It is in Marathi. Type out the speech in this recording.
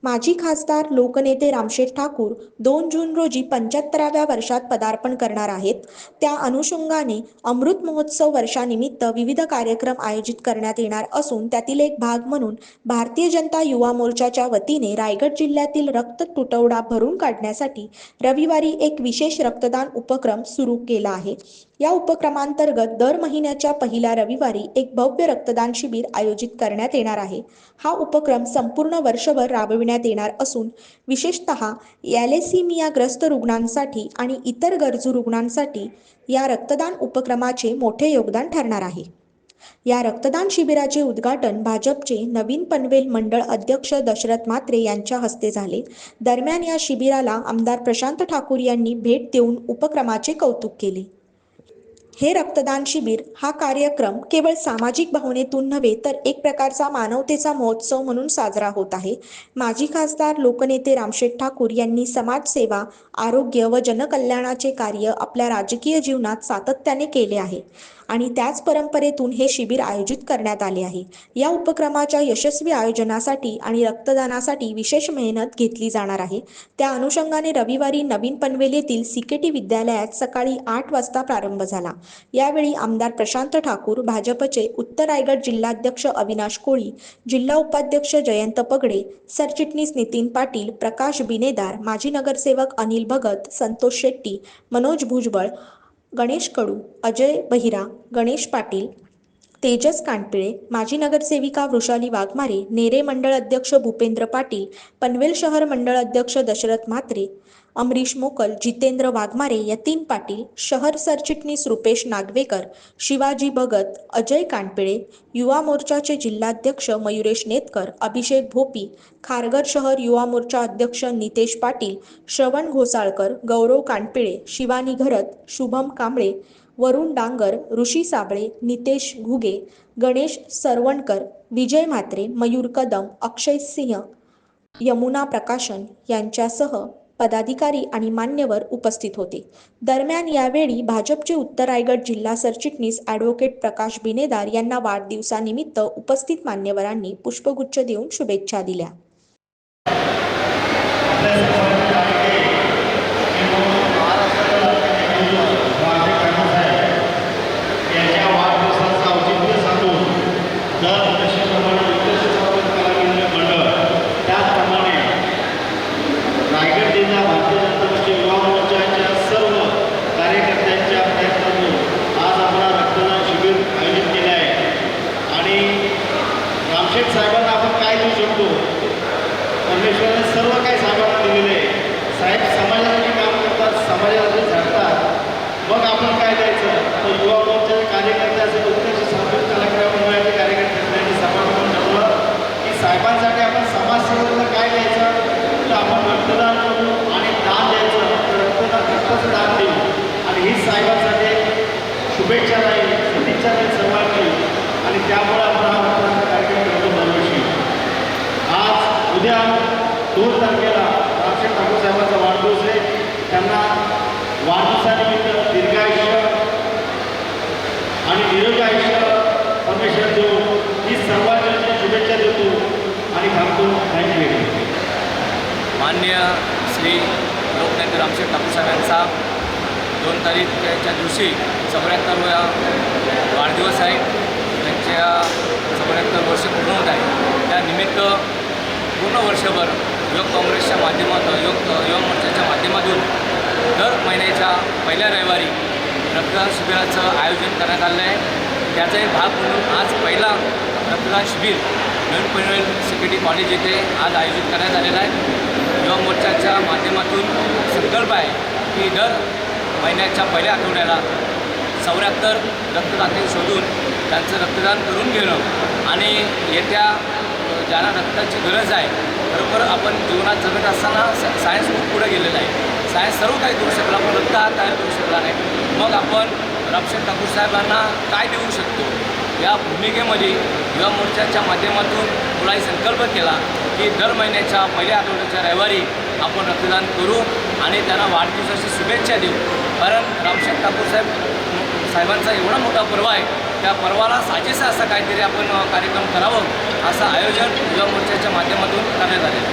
माजी खासदार लोकनेते रामशेठ ठाकूर 2 जून रोजी 75व्या वर्षात पदार्पण करणार आहेत. त्या अनुषंगाने अमृत महोत्सव वर्षानिमित्त विविध कार्यक्रम आयोजित करण्यात येणार असून त्यातील एक भाग म्हणून भारतीय जनता युवा मोर्चाच्या वतीने रायगड जिल्ह्यातील रक्त तुटवडा भरून काढण्यासाठी रविवारी एक विशेष रक्तदान उपक्रम सुरू केला आहे. या उपक्रमांतर्गत दर महिन्याच्या पहिल्या रविवारी एक भव्य रक्तदान शिबिर आयोजित करण्यात येणार आहे. हा उपक्रम संपूर्ण वर्षभर राबविण्यात येणार असून विशेषतः ॲलेसिमियाग्रस्त रुग्णांसाठी आणि इतर गरजू रुग्णांसाठी या रक्तदान उपक्रमाचे मोठे योगदान ठरणार आहे. या रक्तदान शिबिराचे उद्घाटन भाजपचे नवीन पनवेल मंडळ अध्यक्ष दशरथ म्हात्रे यांच्या हस्ते झाले. दरम्यान या शिबिराला आमदार प्रशांत ठाकूर यांनी भेट देऊन उपक्रमाचे कौतुक केले. हे रक्तदान शिबिर हा कार्यक्रम केवळ सामाजिक भावनेतून नव्हे तर एक प्रकारचा मानवतेचा महोत्सव म्हणून साजरा होत आहे. माजी खासदार लोकनेते रामशेठ ठाकूर यांनी समाजसेवा, आरोग्य व जनकल्याणाचे कार्य आपल्या राजकीय जीवनात सातत्याने केले आहे आणि त्याच परंपरेतून हे शिबिर आयोजित करण्यात आले आहे. या उपक्रमाच्या यशस्वी आयोजनासाठी आणि रक्तदानासाठी विशेष मेहनत घेतली जाणार आहे. त्या अनुषंगाने रविवारी नवीन पनवेल येथील CKT विद्यालयात सकाळी 8 वाजता प्रारंभ झाला. यावेळी आमदार प्रशांत ठाकूर, भाजपचे उत्तर रायगड जिल्हाध्यक्ष अविनाश कोळी, जिल्हा उपाध्यक्ष जयंत पगडे, सरचिटणीस नितीन पाटील, प्रकाश बिनेदार, माजी नगरसेवक अनिल भगत, संतोष शेट्टी, मनोज भुजबळ, गणेश कडू, अजय बहिरा, गणेश पाटील, तेजस कांडपिळे, माजी नगरसेविका वृषाली वाघमारे, नेरे मंडळ अध्यक्ष भूपेंद्र पाटील, पनवेल शहर मंडळ अध्यक्ष दशरथ म्हात्रे, अमरीश मोकल, जितेंद्र वाघमारे, यतीन पाटील, शहर सरचिटणीस रुपेश नागवेकर, शिवाजी भगत, अजय कांडपिळे, युवा मोर्चाचे जिल्हाध्यक्ष मयुरेश नेतकर, अभिषेक भोपी, खारघर शहर युवा मोर्चा अध्यक्ष नितेश पाटील, श्रवण घोसाळकर, गौरव कांडपिळे, शिवानी घरत, शुभम कांबळे, वरुण डांगर, ऋषी साबळे, नितेश घुगे, गणेश सरवणकर, विजय म्हात्रे, मयूर कदम, अक्षय सिंह, यमुना प्रकाशन यांच्यासह पदाधिकारी आणि मान्यवर उपस्थित होते. दरम्यान यावेळी भाजपचे उत्तर रायगड जिल्हा सरचिटणीस ॲडव्होकेट प्रकाश बिनेदार यांना वाढदिवसानिमित्त उपस्थित मान्यवरांनी पुष्पगुच्छ देऊन शुभेच्छा दिल्या. रामशेठ साहेबांना आपण काय देऊ शकतो? परमेश्वराने सर्व काही साहेबांना दिलेले आहे. साहेब समाजासाठी काम करतात, समाजासाठी झटतात. मग आपण काय द्यायचं? तर युवा मोर्चाचे कार्यकर्ते असेल, उत्कर्ष सामाजिक कलाकार मंडळाचे कार्यकर्ते असल्याने समाज म्हणून ठरवलं की साहेबांसाठी आपण समाजसेवेला काय द्यायचं? तर आपण रक्तदान करू आणि दान द्यायचं. रक्ताचं दान देऊ आणि ही साहेबांसाठी शुभेच्छा राहील, सदिच्छा राहील सर्वांची. आणि त्यामुळे आपण हा रक्तदान कार्यक्रम करतो दरवर्षी. आज उद्या 2 तारखेला रामशेठ ठाकूर साहेबांचा वाढदिवस आहे. त्यांना वाढदिवसानिमित्त दीर्घायुष्य आणि निरोगी आयुष्य परमेश्वर देऊ ही सर्वांची शुभेच्छा देतो आणि थांबतो. थँक्यू. माननीय श्री लोकनेते रामशेठ ठाकूर साहेबांचा 2 तारीखच्या दिवशी 74व्या वाढदिवस आहे. त्यांच्या 74 वर्ष पूर्ण होत आहे. त्यानिमित्त पूर्ण वर्षभर युवक काँग्रेसच्या माध्यमातून युवा मोर्चाच्या माध्यमातून दर महिन्याच्या पहिल्या रविवारी रक्तदान शिबिराचं आयोजन करण्यात आलं आहे. त्याचा एक भाग म्हणून आज पहिला रक्तदान शिबिर नवीन पनवेल CKT कॉलेज येथे आज आयोजित करण्यात आलेला आहे. युवा मोर्चाच्या माध्यमातून संकल्प आहे की दर महिन्याच्या पहिल्या आठवड्याला 74 रक्तदाते शोधून त्यांचं रक्तदान करून घेणं आणि येत्या ज्यांना रक्ताची गरज आहे. बरोबर आपण जीवनात जगत असताना सायन्स खूप पुढे गेलेलं आहे. सायन्स सर्व काही करू शकला पण रक्त हा काय करू शकला नाही. मग आपण रामशेठ ठाकूर साहेबांना काय देऊ शकतो या भूमिकेमध्ये युवा मोर्चाच्या माध्यमातून थोडाही संकल्प केला की दर महिन्याच्या पहिल्या आठवड्याच्या रविवारी आपण रक्तदान करू आणि त्यांना वाढदिवसाची शुभेच्छा देऊ. कारण रामशेठ ठाकूर साहेबांचा एवढा मोठा पर्व आहे. त्या पर्वाला साजेसं असं काहीतरी आपण कार्यक्रम करावं असं आयोजन युवा मोर्चाच्या माध्यमातून करण्यात आले.